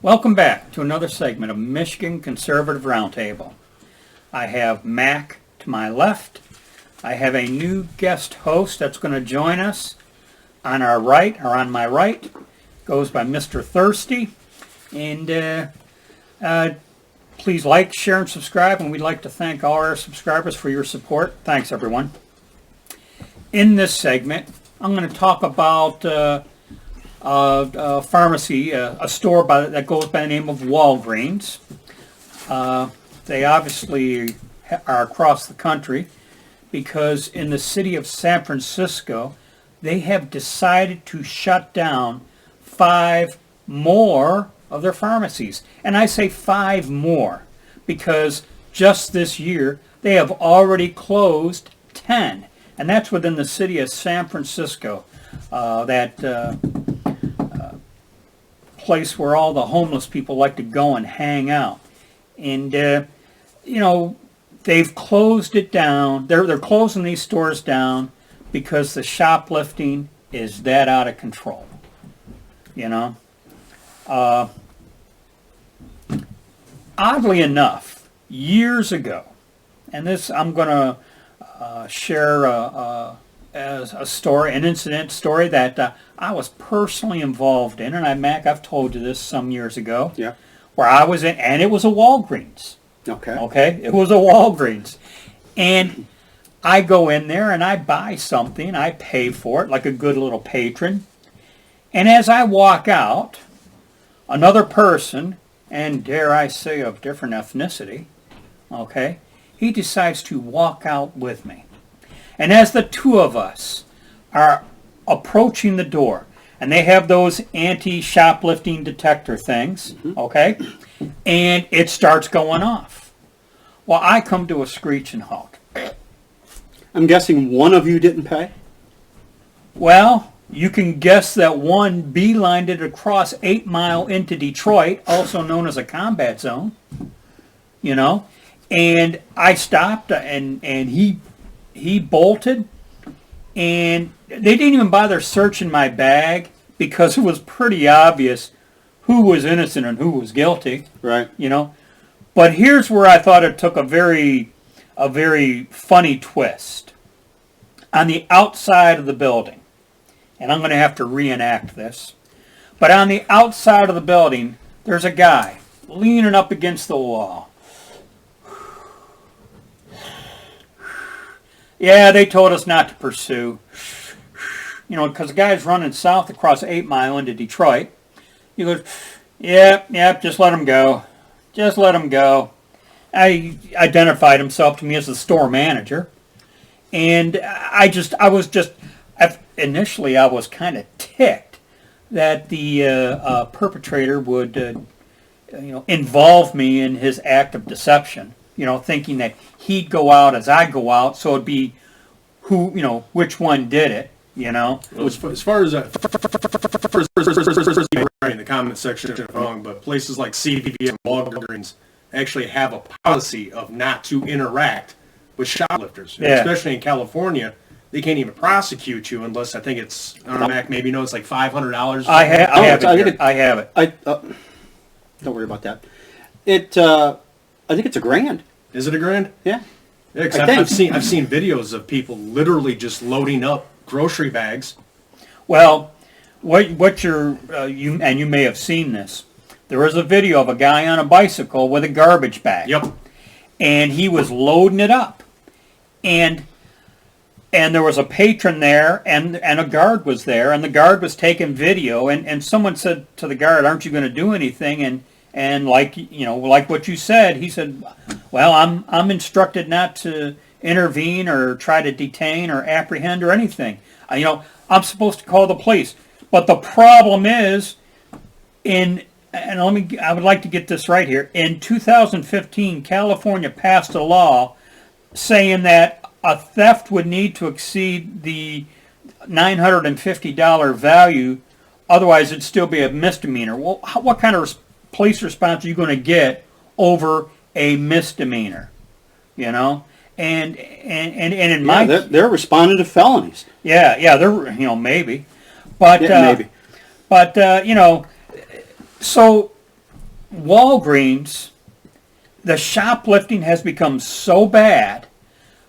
Welcome back to another segment of Michigan Conservative Roundtable. I have Mac to my left. I have a new guest host that's going to join us on our right, or on my right. Goes by Mr. Thirsty. And please like, share, and subscribe. And we'd like to thank all our subscribers for your support. Thanks, everyone. In this segment, I'm going to talk about a pharmacy, a store that goes by the name of Walgreens. They obviously are across the country because in the city of San Francisco, they have decided to shut down 5 more of their pharmacies. And I say 5 more because just this year, they have already closed 10. And that's within the city of San Francisco, that place where all the homeless people like to go and hang out. And, they've closed it down. They're closing these stores down because the shoplifting is that out of control. Oddly enough, years ago, and this I'm going to share as a story, an incident story that I was personally involved in, and I've told you this some years ago. Yeah. Where I was in, and it was a Walgreens. Okay, it was a Walgreens, and I go in there and I buy something, I pay for it like a good little patron, and as I walk out, another person, and dare I say of different ethnicity, okay, he decides to walk out with me. And as the two of us are approaching the door, and they have those anti-shoplifting detector things, okay, and it starts going off. Well, I come to a screeching halt. I'm guessing one of you didn't pay? Well, you can guess that one beelined it across 8 Mile into Detroit, also known as a combat zone, and I stopped, and he bolted, and they didn't even bother searching my bag because it was pretty obvious who was innocent and who was guilty. Right. But here's where I thought it took a very funny twist. On the outside of the building, and I'm going to have to reenact this, but on the outside of the building, there's a guy leaning up against the wall. Yeah, they told us not to pursue. Because the guy's running south across 8 Mile into Detroit. He goes, yep, just let him go. Just let him go. I identified himself to me as the store manager. And initially I was kind of ticked that the perpetrator would, involve me in his act of deception. Thinking that he'd go out as I go out, so it'd be which one did it. Well, as far as in the comment section, but places like CVS and Walgreens actually have a policy of not to interact with shoplifters. Yeah. Especially in California, they can't even prosecute you unless I think it's, I don't know, Mac, maybe it's like $500. I have it. Don't worry about that. I think it's $1,000. Is it $1,000? Yeah. Yeah, I've seen videos of people literally just loading up grocery bags. Well, what you may have seen this. There was a video of a guy on a bicycle with a garbage bag. Yep. And he was loading it up. And there was a patron there, and a guard was there, and the guard was taking video, and someone said to the guard, "Aren't you going to do anything?" And like what you said, he said, "Well, I'm instructed not to intervene or try to detain or apprehend or anything. I'm supposed to call the police." But the problem is, I would like to get this right here. In 2015, California passed a law saying that a theft would need to exceed the $950 value, otherwise it'd still be a misdemeanor. Well, what kind of police response are you going to get over a misdemeanor? And in my they're responding to felonies. Yeah, they're maybe, but maybe. But so Walgreens, the shoplifting has become so bad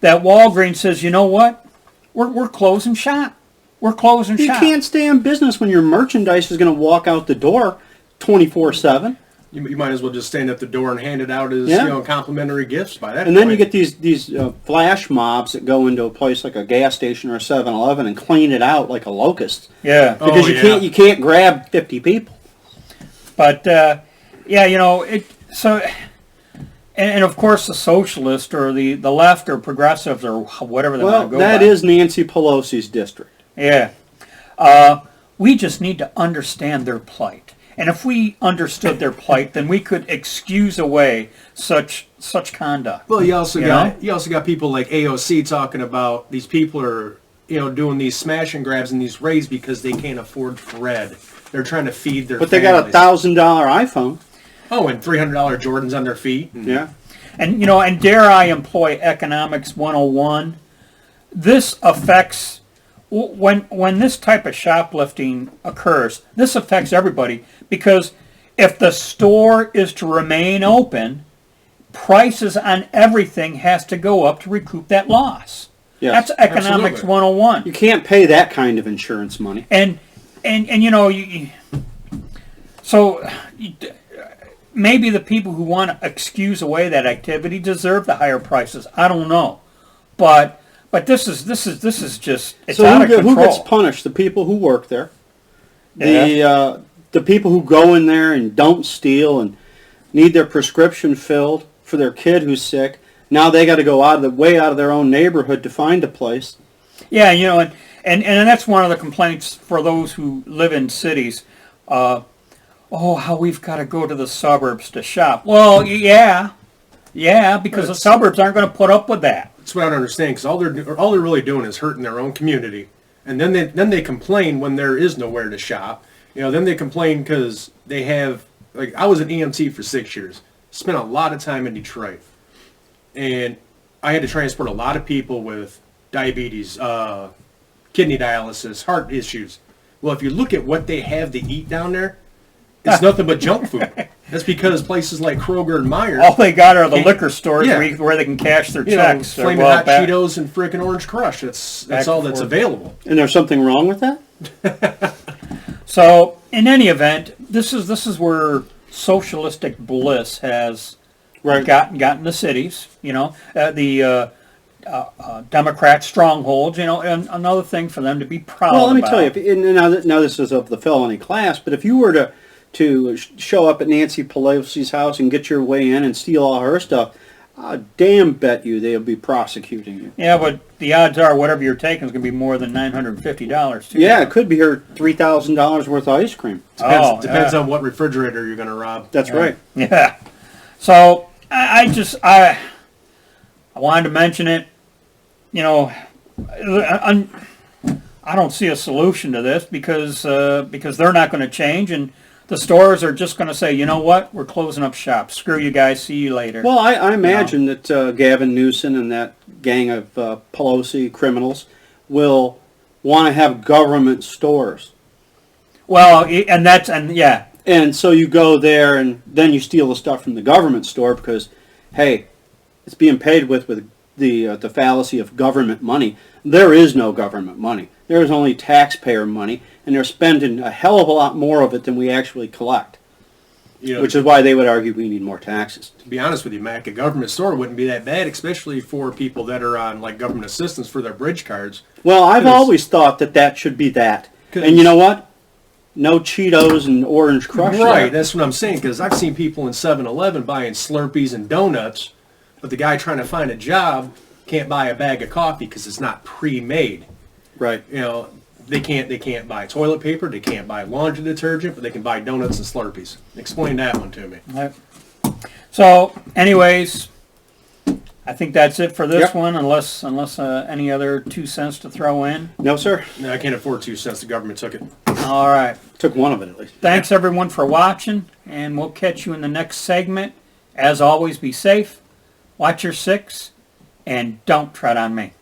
that Walgreens says, you know what? We're closing shop. We're closing You shop. can't stay in business when your merchandise is going to walk out the door 24/7. You might as well just stand at the door and hand it out as Yeah. complimentary gifts by that And point. then you get these flash mobs that go into a place like a gas station or a 7-Eleven and clean it out like a locust. Yeah. Because Oh, you can't grab 50 people. But yeah, so, and of course the socialists or the left or progressives or whatever they Well, want to go that by. is Nancy Pelosi's district. Yeah. We just need to understand their plight. And if we understood their plight, then we could excuse away such conduct. Well, you also You got people like AOC talking about these people are doing these smash and grabs and these raids because they can't afford bread. They're trying to feed their But they got a families. $1,000 iPhone. Oh, and $300 Jordans on their feet. Yeah. And and dare I employ economics 101, this affects when this type of shoplifting occurs, this affects everybody because if the store is to remain open, prices on everything has to go up to recoup that loss. Yes. That's economics Absolutely. 101. You can't pay that kind of insurance money. And so maybe the people who want to excuse away that activity deserve the higher prices. I don't know, but this is just it's So out of who control. gets punished? The people who work there. The people who go in there and don't steal and need their prescription filled for their kid who's sick. Now they got to go out of their own neighborhood to find a place. Yeah, and that's one of the complaints for those who live in cities. How we've got to go to the suburbs to shop. Well, yeah, because the suburbs aren't going to put up with that. That's what I don't understand, because all they're really doing is hurting their own community, and then they complain when there is nowhere to shop. Then they complain because they have I was an EMT for 6 years, spent a lot of time in Detroit, and I had to transport a lot of people with diabetes, kidney dialysis, heart issues. Well, if you look at what they have to eat down there, it's nothing but junk food. That's because places like Kroger and Meijer, All they got are the liquor stores Yeah. where they can cash their checks. They're Flamin' well Hot back- Cheetos and frickin' Orange Crush. That's Back all and that's forth. available. And there's something wrong with that? So, in any event, this is where socialistic bliss has Right. gotten the cities. The Democrat strongholds. And another thing for them to be proud. Well, let me about. tell you. Now this is of the felony class, but if you were to show up at Nancy Pelosi's house and get your way in and steal all her stuff, I damn bet you they'll be prosecuting you. Yeah, but the odds are whatever you're taking is going to be more than $950 too. Yeah, it could be her $3,000 worth of ice cream. Depends on what refrigerator you're going to rob. That's right. Yeah. So I wanted to mention it. I don't see a solution to this because they're not going to change, and the stores are just going to say, you know what, we're closing up shop. Screw you guys. See you later. Well, I imagine that Gavin Newsom and that gang of Pelosi criminals will want to have government stores. Well, yeah. And so you go there and then you steal the stuff from the government store because, hey, it's being paid with the fallacy of government money. There is no government money. There is only taxpayer money, and they're spending a hell of a lot more of it than we actually collect, which is why they would argue we need more taxes. To be honest with you, Mac, a government store wouldn't be that bad, especially for people that are on government assistance for their bridge cards. Well, I've Because- always thought that should be that. 'Cause- And you know what? No Cheetos and Orange Crush. Right, there. that's what I'm saying, because I've seen people in 7-Eleven buying Slurpees and donuts, but the guy trying to find a job can't buy a bag of coffee because it's not pre-made. Right. They can't buy toilet paper, they can't buy laundry detergent, but they can buy donuts and Slurpees. Explain that one to me. Right. So, anyways, I think that's it for this Yep. one, unless any other 2 cents to throw in. No, sir. No, I can't afford 2 cents. The government took it. All right. Took one of it at least. Thanks everyone for watching, and we'll catch you in the next segment. As always, be safe, watch your six, and don't tread on me.